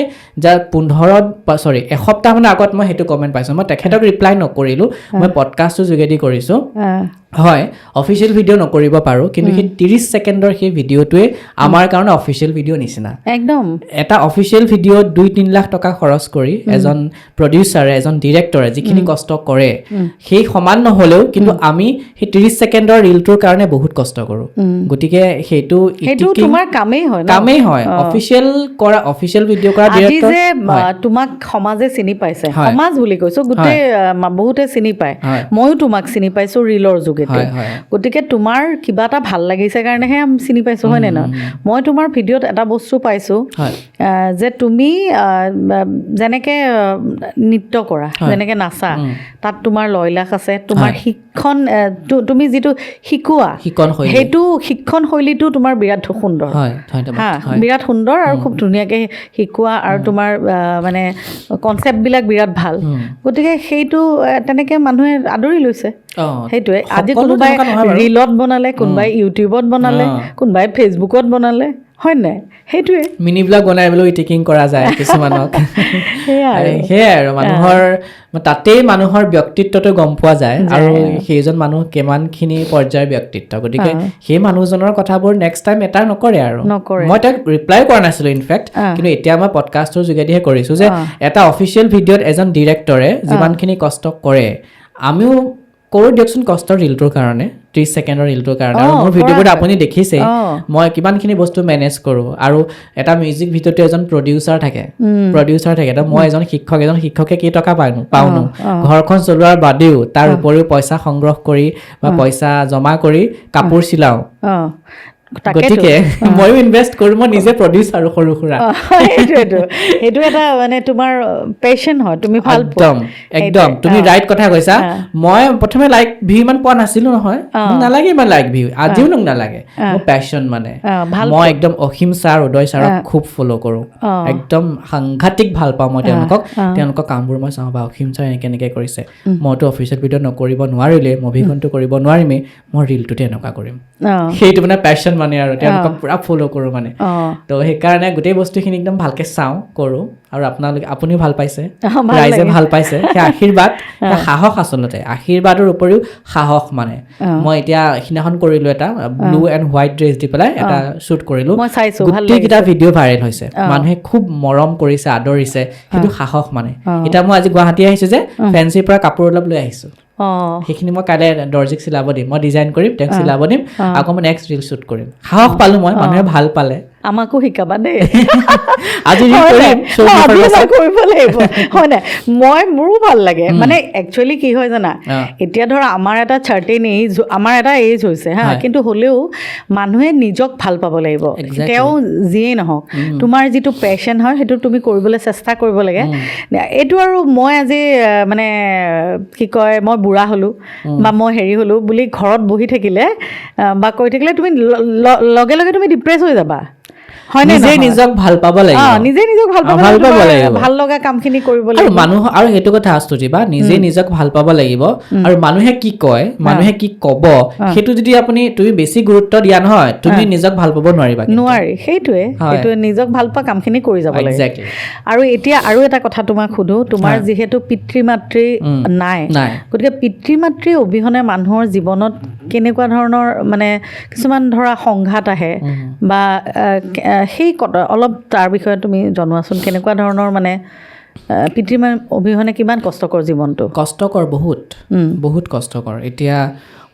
এসপ্তাহমানৰ আগত মই সেইটো কমেণ্ট পাইছোঁ মই তেখেতক ৰিপ্লাই নকৰিলোঁ মই পডকাষ্টৰ যোগেদি কৰিছোঁ হয় অফিচিয়েল ভিডিঅ' নকৰিব পাৰোঁ কিন্তু সেই 30 ছেকেণ্ডৰ সেই ভিডিঅ'টোৱে আমাৰ কাৰণে অফিচিয়েল ভিডিঅ' নিচিনা একদম এটা অফিচিয়েল ভিডিঅ'ত 2-3 লাখ টকা খৰচ কৰি এজন প্ৰডিউচাৰে এজন ডিৰেক্টৰে যিখিনি কষ্ট কৰে সেই সমান নহ'লেও কিন্তু আমি সেই 30 ছেকেণ্ডৰ ৰিলটোৰ কাৰণে বহুত কষ্ট কৰোঁ গতিকে সেইটো তোমাৰ কামেই হয় অফিচিয়েল ভিডিঅ' কৰা ডিৰেক্টৰ যে তোমাক সমাজে চিনি পাইছে সমাজ বুলি কৈছোঁ গোটেই বহুতে চিনি পায় ময়ো তোমাক চিনি পাইছোঁ ৰিলৰ যোগেদি গতিকে তোমাৰ কিবা এটা ভাল লাগিছে কাৰণেহে আমি চিনি পাইছোঁ হয়নে নহয় মই তোমাৰ ভিডিঅ'ত এটা বস্তু পাইছোঁ যে তুমি যেনেকৈ নৃত্য কৰা যেনেকৈ নাচা তাত তোমাৰ লয়লাস আছে তোমাৰ শিক্ষণ তুমি যিটো শিকোৱা সেইটো শিক্ষণ শৈলীটো তোমাৰ বিৰাট সুন্দৰ বিৰাট সুন্দৰ আৰু খুব ধুনীয়াকৈ শিকোৱা আৰু তোমাৰ মানে কনচেপ্টবিলাক বিৰাট ভাল গতিকে সেইটো তেনেকৈ মানুহে আদৰি লৈছে সেইটোৱে আজি কোনোবাই ৰিলত বনালে কোনোবাই ইউটিউবত বনালে কোনোবাই ফেচবুকত বনালে হয় নাই সেইটোৱে মিনি ব্লগ বনাই পেলাই ইটিকিং কৰা যায় কিছুমানক সেয়াই আৰু মানুহৰ ব্যক্তিত্বটো গম পোৱা যায় আৰু সেইজন মানুহ কিমানখিনি পৰ্যায়ৰ ব্যক্তিত্ব গতিকে সেই মানুহজনৰ কথাবোৰ নেক্সট টাইম এটা নকৰে আৰু মই তাক ৰিপ্লাই কৰা নাছিলোঁ ইনফেক্ট কিন্তু এতিয়া মই পডকাষ্টৰ যোগেদিহে কৰিছোঁ যে এটা অফিচিয়েল ভিডিঅ'ত এজন ডিৰেক্টৰে যিমানখিনি কষ্ট কৰে আমিও কৰোঁ দিয়কচোন কষ্টৰ ৰিলটোৰ কাৰণে 30 ছেকেণ্ডৰ ৰিলটোৰ কাৰণে আৰু মোৰ ভিডিঅ'বোৰ আপুনি দেখিছেই মই কিমানখিনি বস্তু মেনেজ কৰোঁ আৰু এটা মিউজিক ভিডিঅ'টো এজন প্ৰডিউচাৰ থাকে তো মই এজন শিক্ষকে কেই টকা পাওঁনো ঘৰখন চলোৱাৰ বাদেও তাৰ উপৰিও পইচা সংগ্ৰহ কৰি বা পইচা জমা কৰি কাপোৰ চিলাওঁ গতিকে ময়ো ইনভেষ্ট কৰোঁ মই নিজে প্ৰডিউচাৰ সৰু সুৰা সেইটো এটা মানে তোমাৰ পেশ্যন হয় তুমি ভাল একদম তুমি ৰাইট কথা কৈছা মই প্ৰথমে লাইক ভিউ ইমান পোৱা নাছিলোঁ নহয় মোক নালাগে ইমান লাইক ভিউ আজিও মোক নালাগে মোৰ পেশ্যন মানে মই একদম অসীম ছাৰ উদয় ছাৰক খুব ফ'ল' কৰোঁ একদম সাংঘাতিক ভাল পাওঁ মই তেওঁলোকৰ কামবোৰ মই চাওঁ বা অসীম ছাৰ এনেকৈ কৰিছে মইতো অফিচিয়েল ভিডিঅ' নকৰিব নোৱাৰিলে মুভিখনটো কৰিব নোৱাৰিমেই মই ৰিলটোতে এনেকুৱা কৰিম সেইটো মানে পেশ্যন মানে আৰু তেওঁলোকক পুৰা ফ'ল' কৰোঁ মানে তো সেইকাৰণে গোটেই বস্তুখিনি একদম ভালকৈ চাওঁ কৰোঁ আৰু আপুনিও ভাল পাইছে ৰাইজে ভাল পাইছে সেই আশীৰ্বাদ সাহস আচলতে আশীৰ্বাদৰ উপৰিও সাহস মানে মই এতিয়া সিদিনাখন কৰিলোঁ এটা ব্লু এণ্ড হোৱাইট ড্ৰেছ দি পেলাই এটা শ্বুট কৰিলোঁ গোটেইকেইটা ভিডিঅ' ভাইৰেল হৈছে মানুহে খুব মৰম কৰিছে আদৰিছে সেইটো সাহস মানে এতিয়া মই আজি গুৱাহাটী আহিছোঁ যে ফেঞ্চিৰ পৰা কাপোৰ অলপ লৈ আহিছোঁ সেইখিনি মই কাইলৈ দৰ্জিক চিলাব দিম মই ডিজাইন কৰিম তেওঁক চিলাব দিম আকৌ মই নেক্সট ৰিল শ্বুট কৰিম সাহস পালোঁ মই মানুহে ভাল পালে আমাকো শিকাবা দেই আজি কৰিব লাগিব হয় নাই মোৰো ভাল লাগে মানে একচুৱেলি কি হয় জানা এতিয়া ধৰা আমাৰ এটা চাৰ্টেইন এজ আমাৰ এটা এজ হৈছে হা কিন্তু হ'লেও মানুহে নিজক ভাল পাব লাগিব তেওঁ যিয়েই নহওক তোমাৰ যিটো পেশ্যন হয় সেইটো তুমি কৰিবলৈ চেষ্টা কৰিব লাগে এইটো আৰু মই আজি মানে কি কয় মই বুঢ়া হ'লোঁ বা মই হেৰি হ'লোঁ বুলি ঘৰত বহি থাকিলে বা কৈ থাকিলে তুমি লগে লগে তুমি ডিপ্ৰেছ হৈ যাবা নিজে নিজক ভাল পাব লাগিব নিজে নিজক ভাল পাব লাগিব ভাল লগা কামখিনি কৰিব লাগিব মানুহ আৰু সেইটো কথা আস্তুতি বা নিজে নিজক ভাল পাব লাগিব আৰু মানুহে কি কয় মানুহে কি ক'ব সেইটো যদি তুমি বেছি গুৰুত্ব দিয়া নহয় তুমি নিজক ভাল পাব নোৱাৰিবা নোৱাৰি সেইটোৱে নিজক ভাল পোৱা কামখিনি কৰি যাব লাগে আৰু এতিয়া আৰু এটা কথা তোমাক সোধো তোমাৰ যিহেতু পিতৃ মাতৃ নাই গতিকে পিতৃ মাতৃ অবিহনে মানুহৰ জীৱনত কেনেকুৱা ধৰণৰ মানে কিছুমান ধৰা সংঘাত আহে বা সেই অলপ তাৰ বিষয়ে তুমি জনোৱাচোন কেনেকুৱা ধৰণৰ মানে পিতৃ অবিহনে কিমান কষ্টকৰ জীৱনটো কষ্টকৰ বহুত কষ্টকৰ এতিয়া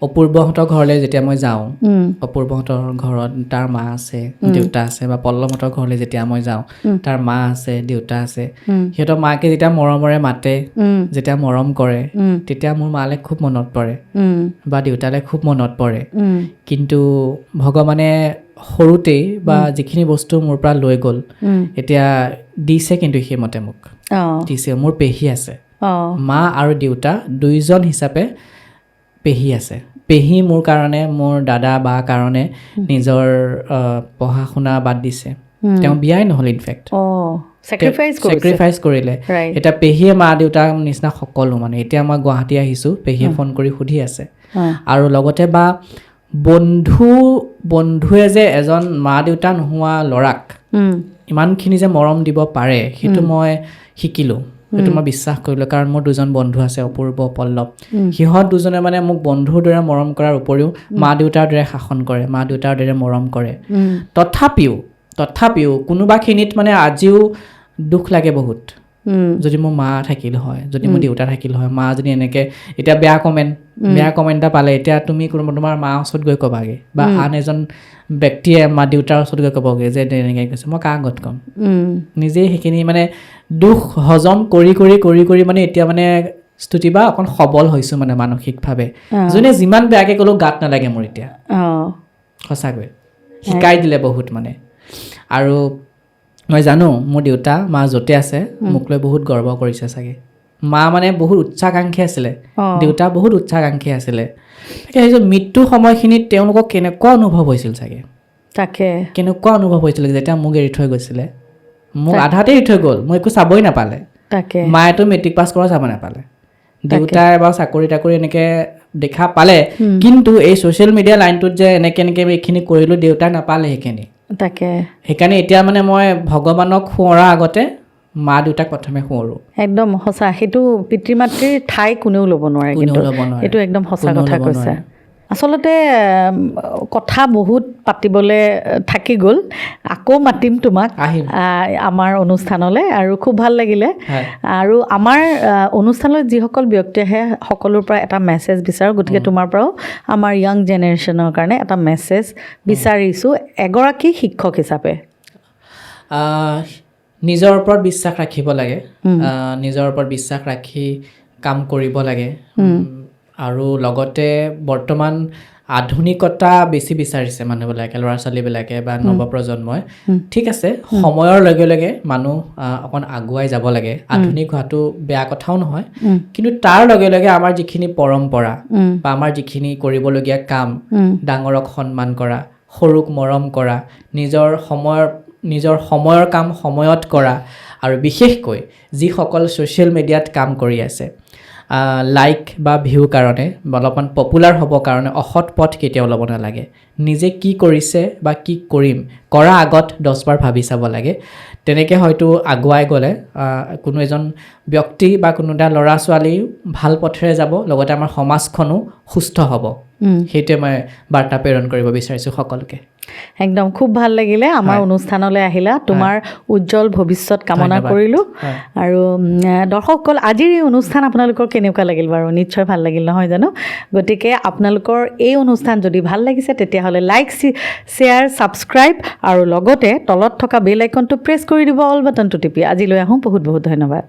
অপূৰ্বহঁতৰ ঘৰলৈ যেতিয়া মই যাওঁ অপূৰ্বহঁতৰ ঘৰত তাৰ মা আছে দেউতা আছে বা পল্লৱহঁতৰ ঘৰলৈ যেতিয়া মই যাওঁ তাৰ মা আছে দেউতা আছে সিহঁতৰ মাকে যেতিয়া মৰমৰে মাতে যেতিয়া মৰম কৰে তেতিয়া মোৰ মালে খুব মনত পৰে বা দেউতালে খুব মনত পৰে কিন্তু ভগৱানে সৰুতেই বা যিখিনি বস্তু মোৰ পৰা লৈ গ'ল এতিয়া দিছে কিন্তু সেইমতে মোক দিছে মোৰ পেহী আছে মা আৰু দেউতা দুইজন হিচাপে পেহী আছে পেহী মোৰ কাৰণে মোৰ দাদা বা কাৰণে নিজৰ পঢ়া শুনা বাদ দিছে তেওঁ বিয়াই নহ'ল ইনফেক্ট চেক্ৰিফাইচ কৰিলে এতিয়া পেহীয়ে মা দেউতাৰ নিচিনা সকলো মানে এতিয়া মই গুৱাহাটী আহিছোঁ পেহীয়ে ফোন কৰি সুধি আছে আৰু লগতে বা বন্ধুৱে যে এজন মা দেউতা নোহোৱা ল'ৰাক ইমানখিনি যে মৰম দিব পাৰে সেইটো মই শিকিলোঁ সেইটো মই বিশ্বাস কৰিলোঁ কাৰণ মোৰ দুজন বন্ধু আছে অপূৰ্ব পল্লৱ সিহঁত দুজনে মানে মোক বন্ধুৰ দৰে মৰম কৰাৰ উপৰিও মা দেউতাৰ দৰে শাসন কৰে মা দেউতাৰ দৰে মৰম কৰে তথাপিও কোনোবাখিনিত মানে আজিও দুখ লাগে বহুত যদি মোৰ মা থাকিল হয় যদি মোৰ দেউতা থাকিল হয় মা যদি এনেকৈ এতিয়া বেয়া কমেণ্ট এটা পালে এতিয়া তুমি তোমাৰ মাৰ ওচৰত গৈ ক'বাগৈ বা আন এজন ব্যক্তিয়ে মা দেউতাৰ ওচৰত গৈ ক'বগৈ যে এনেকৈ কৈছে মই কাৰ আগত ক'ম নিজেই সেইখিনি মানে দুখ হজম কৰি মানে এতিয়া মানে স্তুতি বা অকণ সবল হৈছোঁ মানে মানসিকভাৱে যোনে যিমান বেয়াকৈ ক'লেও গাত নালাগে মোৰ এতিয়া সঁচাকৈ শিকাই দিলে বহুত মানে আৰু মই জানো মোৰ দেউতা মা য'তে আছে মোক লৈ বহুত গৰ্ব কৰিছে চাগে মা মানে বহুত উচ্চাকাংক্ষী আছিলে দেউতা বহুত উচ্চাকাংক্ষী আছিলে তাকে ভাবিছোঁ মৃত্যুৰ সময়খিনিত তেওঁলোকক কেনেকুৱা অনুভৱ হৈছিল চাগে কেনেকুৱা অনুভৱ হৈছিল যেতিয়া মোক এৰি থৈ গৈছিলে মোক আধাতে এৰি থৈ গ'ল মই একো চাবই নাপালে মায়েতো মেট্ৰিক পাছ কৰা চাব নাপালে দেউতাই বাৰু চাকৰি তাকৰি এনেকৈ দেখা পালে কিন্তু এই ছ'চিয়েল মিডিয়া লাইনটোত যে এনেকৈ এইখিনি কৰিলোঁ দেউতাই নাপালে সেইকাৰণে এতিয়া মানে মই ভগৱানক সোঁৱৰাৰ আগতে মা দেউতাক প্ৰথমে সোঁৱৰোঁ একদম সঁচা সেইটো পিতৃ মাতৃৰ ঠাই কোনেও ল'ব নোৱাৰে কিন্তু এইটো একদম সঁচা কথা কৈছে আচলতে কথা বহুত পাতিবলৈ থাকি গ'ল আকৌ মাতিম তোমাক আমাৰ অনুষ্ঠানলৈ আৰু খুব ভাল লাগিলে আৰু আমাৰ অনুষ্ঠানলৈ যিসকল ব্যক্তি আহে সকলোৰ পৰা এটা মেছেজ বিচাৰোঁ গতিকে তোমাৰ পৰাও আমাৰ য়াং জেনেৰেশ্যনৰ কাৰণে এটা মেছেজ বিচাৰিছোঁ এগৰাকী শিক্ষক হিচাপে নিজৰ ওপৰত বিশ্বাস ৰাখিব লাগে নিজৰ ওপৰত বিশ্বাস ৰাখি কাম কৰিব লাগে আৰু লগতে বৰ্তমান আধুনিকতা বেছি বিচাৰিছে মানুহবিলাকে ল'ৰা ছোৱালীবিলাকে বা নৱপ্ৰজন্মই ঠিক আছে সময়ৰ লগে লগে মানুহ অকণ আগুৱাই যাব লাগে আধুনিক হোৱাটো বেয়া কথাও নহয় কিন্তু তাৰ লগে লগে আমাৰ যিখিনি পৰম্পৰা বা আমাৰ যিখিনি কৰিবলগীয়া কাম ডাঙৰক সন্মান কৰা সৰুক মৰম কৰা নিজৰ সময়ৰ কাম সময়ত কৰা আৰু বিশেষকৈ যিসকল ছ'চিয়েল মিডিয়াত কাম কৰি আছে লাইক বা ভিউ কাৰণে বা অলপমান পপুলাৰ হ'বৰ কাৰণে অসৎ পথ কেতিয়াও ল'ব নালাগে নিজে কি কৰিছে বা কি কৰিম কৰা আগত 10 বাৰ ভাবি চাব লাগে তেনেকৈ হয়তো আগুৱাই গ'লে কোনো এজন ব্যক্তি বা কোনো এটা ল'ৰা ছোৱালী ভাল পথেৰে যাব লগতে আমাৰ সমাজখনো সুস্থ হ'ব সেইটোৱে মই বাৰ্তা প্ৰেৰণ কৰিব বিচাৰিছোঁ সকলোকে। একদম খুব ভাল লাগিলে আমাৰ অনুষ্ঠানলৈ আহিলা, তোমাৰ উজ্জ্বল ভৱিষ্যত কামনা কৰিলোঁ। আৰু দৰ্শকসকল, আজিৰ এই অনুষ্ঠান আপোনালোকৰ কেনেকুৱা লাগিল বাৰু? নিশ্চয় ভাল লাগিল নহয় জানো? গতিকে আপোনালোকৰ এই অনুষ্ঠান যদি ভাল লাগিছে তেতিয়াহ'লে লাইক, শ্বেয়াৰ, ছাবস্ক্ৰাইব আৰু লগতে তলত থকা বেল আইকনটো প্ৰেছ কৰি দিব, অল বাটনটো টিপি। আজিলৈ আহোঁ, বহুত বহুত ধন্যবাদ।